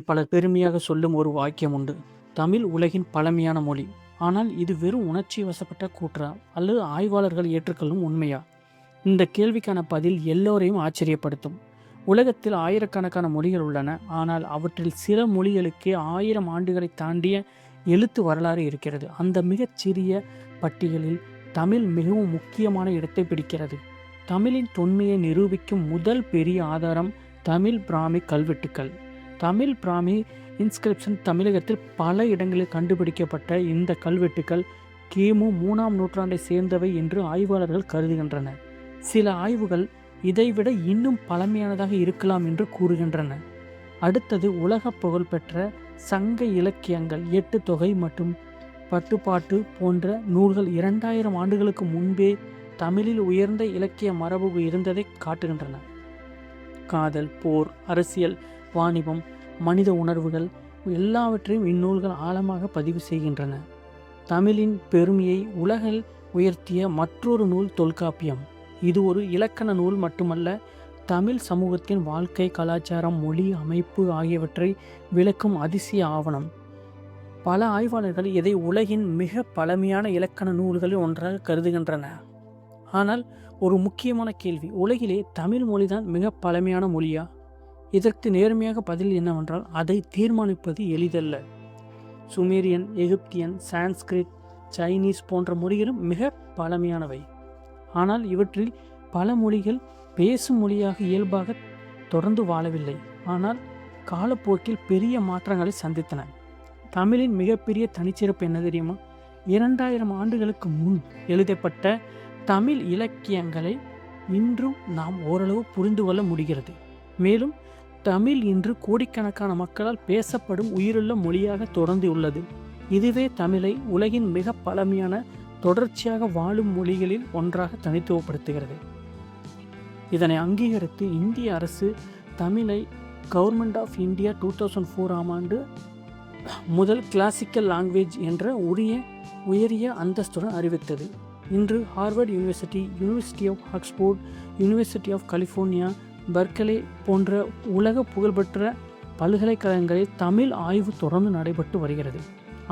பலர் பெருமையாக சொல்லும் ஒரு வாக்கியம் உண்டு. தமிழ் உலகின் பழமையான மொழி. ஆனால் இது வெறும் உணர்ச்சி வசப்பட்ட கூற்றா அல்லது ஆய்வாளர்கள் ஏற்றுக்கொள்ளும் உண்மையா? இந்த கேள்விக்கான பதில் எல்லோரையும் ஆச்சரியப்படுத்தும். உலகத்தில் ஆயிரக்கணக்கான மொழிகள் உள்ளன. ஆனால் அவற்றில் சில மொழிகளுக்கே 1000 ஆண்டுகளை தாண்டிய எழுத்து வரலாறு இருக்கிறது. அந்த மிகச்சிறிய பட்டியலில் தமிழ் மிகவும் முக்கியமான இடத்தை பிடிக்கிறது. தமிழின் தொன்மையை நிரூபிக்கும் முதல் பெரிய ஆதாரம் தமிழ் பிராமி கல்வெட்டுக்கள். தமிழ் பிராமி இன்ஸ்கிரிப்ஷன் தமிழகத்தில் பல இடங்களில் கண்டுபிடிக்கப்பட்ட இந்த கல்வெட்டுக்கள் கிமு 3ஆம் நூற்றாண்டை சேர்ந்தவை என்று ஆய்வாளர்கள் கருதுகின்றனர். சில ஆய்வுகள் இதைவிட இன்னும் பழமையானதாக இருக்கலாம் என்று கூறுகின்றன. அடுத்தது உலக புகழ்பெற்ற சங்க இலக்கியங்கள். 8 தொகை மற்றும் பட்டுப்பாட்டு போன்ற நூல்கள் 2000 ஆண்டுகளுக்கு முன்பே தமிழில் உயர்ந்த இலக்கிய மரபு இருந்ததை காட்டுகின்றன. காதல், போர், அரசியல், வாணிபம், மனித உணர்வுகள் எல்லாவற்றையும் இந்நூல்கள் ஆழமாக பதிவு செய்கின்றன. தமிழின் பெருமையை உலகில் உயர்த்திய மற்றொரு நூல் தொல்காப்பியம். இது ஒரு இலக்கண நூல் மட்டுமல்ல, தமிழ் சமூகத்தின் வாழ்க்கை, கலாச்சாரம், மொழி, அமைப்பு ஆகியவற்றை விளக்கும் அதிசய ஆவணம். பல ஆய்வாளர்கள் இதை உலகின் மிக பழமையான இலக்கண நூல்களில் ஒன்றாக கருதுகின்றன. ஆனால் ஒரு முக்கியமான கேள்வி, உலகிலே தமிழ் மொழிதான் மிக பழமையான மொழியா? இதற்கு நேர்மையாக பதில் என்னவென்றால், அதை தீர்மானிப்பது எளிதல்ல. சுமேரியன், எகிப்தியன், சான்ஸ்கிரிட், சைனீஸ் போன்ற மொழிகளும் மிக பழமையானவை. ஆனால் இவற்றில் பல மொழிகள் பேசும் மொழியாக இயல்பாக தொடர்ந்து வாழவில்லை. ஆனால் காலப்போக்கில் பெரிய மாற்றங்களை சந்தித்தன. தமிழின் மிகப்பெரிய தனிச்சிறப்பு என்ன தெரியுமா? 2000 ஆண்டுகளுக்கு முன் எழுதப்பட்ட தமிழ் இலக்கியங்களை இன்றும் நாம் ஓரளவு புரிந்து கொள்ள முடிகிறது. மேலும் தமிழ் இன்று கோடிக்கணக்கான மக்களால் பேசப்படும் உயிருள்ள மொழியாக தொடர்ந்து உள்ளது. இதுவே தமிழை உலகின் மிக பழமையான தொடர்ச்சியாக வாழும் மொழிகளில் ஒன்றாக தனித்துவப்படுத்துகிறது. இதனை அங்கீகரித்து இந்திய அரசு தமிழை கவர்மெண்ட் ஆஃப் இந்தியா 2004ஆம் ஆண்டு முதல் கிளாசிக்கல் லாங்குவேஜ் என்ற உயரிய அந்தஸ்துடன் அறிவித்தது. இன்று Harvard University, University of Oxford, University of California, Berkeley போன்ற உலக புகழ்பெற்ற பல்கலைக்கழகங்களில் தமிழ் ஆய்வு தொடர்ந்து நடைபெற்று வருகிறது.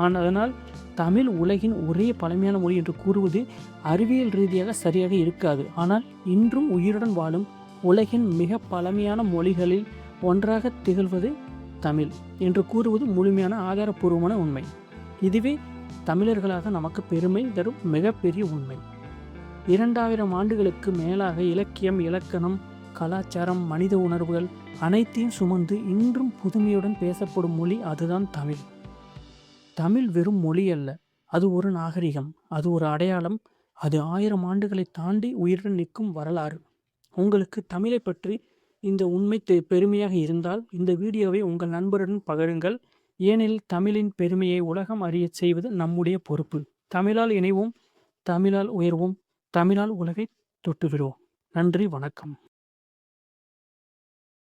அதனால் தமிழ் உலகின் ஒரே பழமையான மொழி என்று கூறுவது அறிவியல் ரீதியாக சரியாக இருக்காது. ஆனால் இன்றும் உயிருடன் வாழும் உலகின் மிக பழமையான மொழிகளில் ஒன்றாக திகழ்வது தமிழ் என்று கூறுவது முழுமையான ஆதாரபூர்வமான உண்மை. இதுவே தமிழர்களாக நமக்கு பெருமை தரும் மிகப்பெரிய உண்மை. 2000 ஆண்டுகளுக்கு மேலாக இலக்கியம், இலக்கணம், கலாச்சாரம், மனித உணர்வுகள் அனைத்தையும் சுமந்து இன்றும் புதுமையுடன் பேசப்படும் மொழி அதுதான் தமிழ். தமிழ் வெறும் மொழி அல்ல, அது ஒரு நாகரிகம், அது ஒரு அடையாளம், அது 1000 ஆண்டுகளை தாண்டி உயிருடன் நிற்கும் வரலாறு. உங்களுக்கு தமிழை பற்றி இந்த உண்மை பெருமையாக இருந்தால் இந்த வீடியோவை உங்கள் நண்பருடன் பகிருங்கள். ஏனெனில் தமிழின் பெருமையை உலகம் அறிய செய்வது நம்முடைய பொறுப்பு. தமிழால் இணைவோம், தமிழால் உயர்வோம், தமிழால் உலகை தொட்டுவிடுவோம். நன்றி, வணக்கம்.